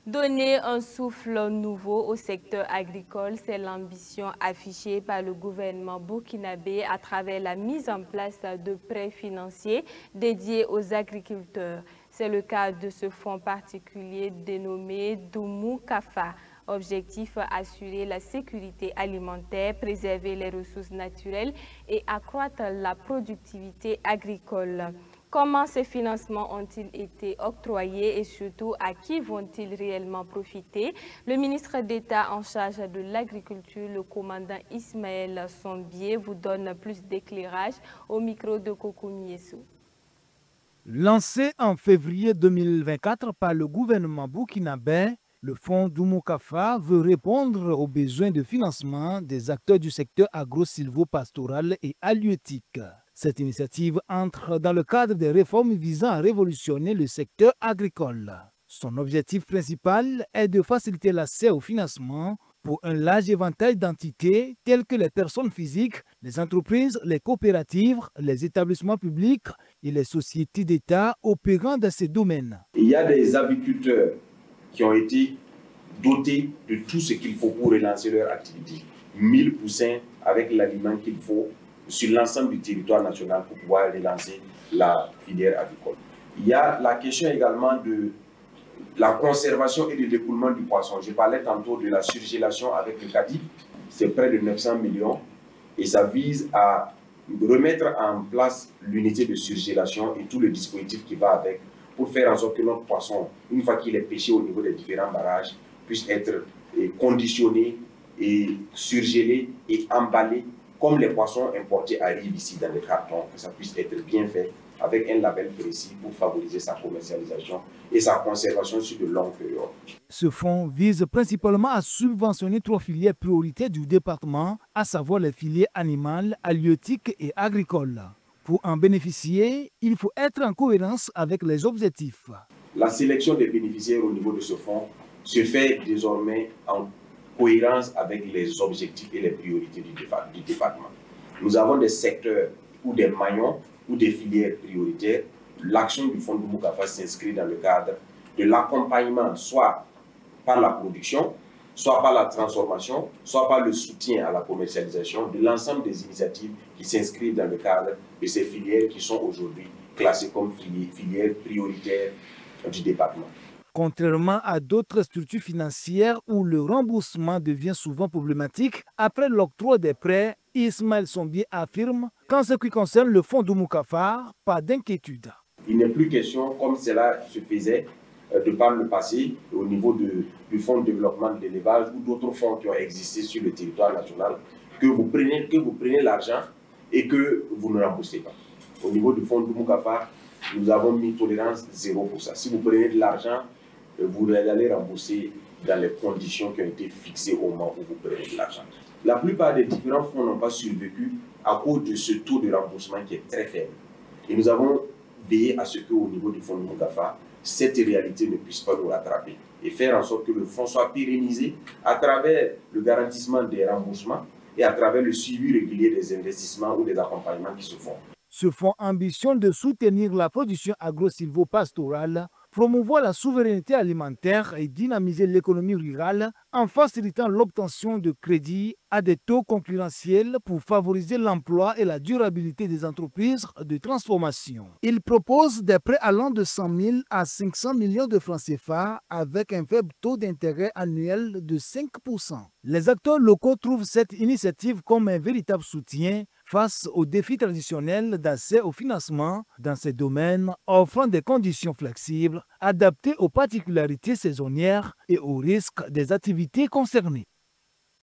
Donner un souffle nouveau au secteur agricole, c'est l'ambition affichée par le gouvernement burkinabé à travers la mise en place de prêts financiers dédiés aux agriculteurs. C'est le cas de ce fonds particulier dénommé Doumou Kafa. Objectif, assurer la sécurité alimentaire, préserver les ressources naturelles et accroître la productivité agricole. Comment ces financements ont-ils été octroyés et surtout à qui vont-ils réellement profiter? Le ministre d'État en charge de l'agriculture, le commandant Ismaël Sombier, vous donne plus d'éclairage au micro de Kokou Miessou. Lancé en février 2024 par le gouvernement burkinabé, le fonds Doumou Kafa veut répondre aux besoins de financement des acteurs du secteur agro-silvo-pastoral et halieutique. Cette initiative entre dans le cadre des réformes visant à révolutionner le secteur agricole. Son objectif principal est de faciliter l'accès au financement pour un large éventail d'entités telles que les personnes physiques, les entreprises, les coopératives, les établissements publics et les sociétés d'État opérant dans ces domaines. Il y a des aviculteurs qui ont été dotés de tout ce qu'il faut pour relancer leur activité. 1000 poussins avec l'aliment qu'il faut sur l'ensemble du territoire national pour pouvoir relancer la filière agricole. Il y a la question également de la conservation et le découlement du poisson. Je parlais tantôt de la surgélation avec le CADIP, c'est près de 900 millions et ça vise à remettre en place l'unité de surgélation et tout le dispositif qui va avec pour faire en sorte que notre poisson, une fois qu'il est pêché au niveau des différents barrages, puisse être conditionné et surgelé et emballé comme les poissons importés arrivent ici dans les cartons, que ça puisse être bien fait avec un label précis pour favoriser sa commercialisation et sa conservation sur de longues périodes. Ce fonds vise principalement à subventionner 3 filières prioritaires du département, à savoir les filières animales, halieutiques et agricoles. Pour en bénéficier, il faut être en cohérence avec les objectifs. La sélection des bénéficiaires au niveau de ce fonds se fait désormais en cohérence avec les objectifs et les priorités du département. Nous avons des secteurs ou des maillons ou des filières prioritaires. L'action du fonds Doumou Kafa s'inscrit dans le cadre de l'accompagnement, soit par la production, soit par la transformation, soit par le soutien à la commercialisation de l'ensemble des initiatives qui s'inscrivent dans le cadre de ces filières qui sont aujourd'hui classées comme filières prioritaires du département. Contrairement à d'autres structures financières où le remboursement devient souvent problématique, après l'octroi des prêts, Ismaël Sombier affirme qu'en ce qui concerne le fonds Doumou Kafa, pas d'inquiétude. Il n'est plus question, comme cela se faisait de par le passé, au niveau du fonds de développement de l'élevage ou d'autres fonds qui ont existé sur le territoire national, que vous prenez l'argent et que vous ne remboursez pas. Au niveau du fonds Doumou Kafa, nous avons mis tolérance zéro pour ça. Si vous prenez de l'argent, vous allez rembourser dans les conditions qui ont été fixées au moment où vous prenez de l'argent. La plupart des différents fonds n'ont pas survécu à cause de ce taux de remboursement qui est très faible. Et nous avons veillé à ce qu'au niveau du fonds Doumou Kafa, cette réalité ne puisse pas nous rattraper et faire en sorte que le fonds soit pérennisé à travers le garantissement des remboursements et à travers le suivi régulier des investissements ou des accompagnements qui se font. Ce fonds ambitionne de soutenir la production agro-silvo-pastorale, promouvoir la souveraineté alimentaire et dynamiser l'économie rurale en facilitant l'obtention de crédits à des taux concurrentiels pour favoriser l'emploi et la durabilité des entreprises de transformation. Il propose des prêts allant de 100 000 à 500 millions de francs CFA avec un faible taux d'intérêt annuel de 5%. Les acteurs locaux trouvent cette initiative comme un véritable soutien face aux défis traditionnels d'accès au financement dans ces domaines, offrant des conditions flexibles, adaptées aux particularités saisonnières et aux risques des activités concernées.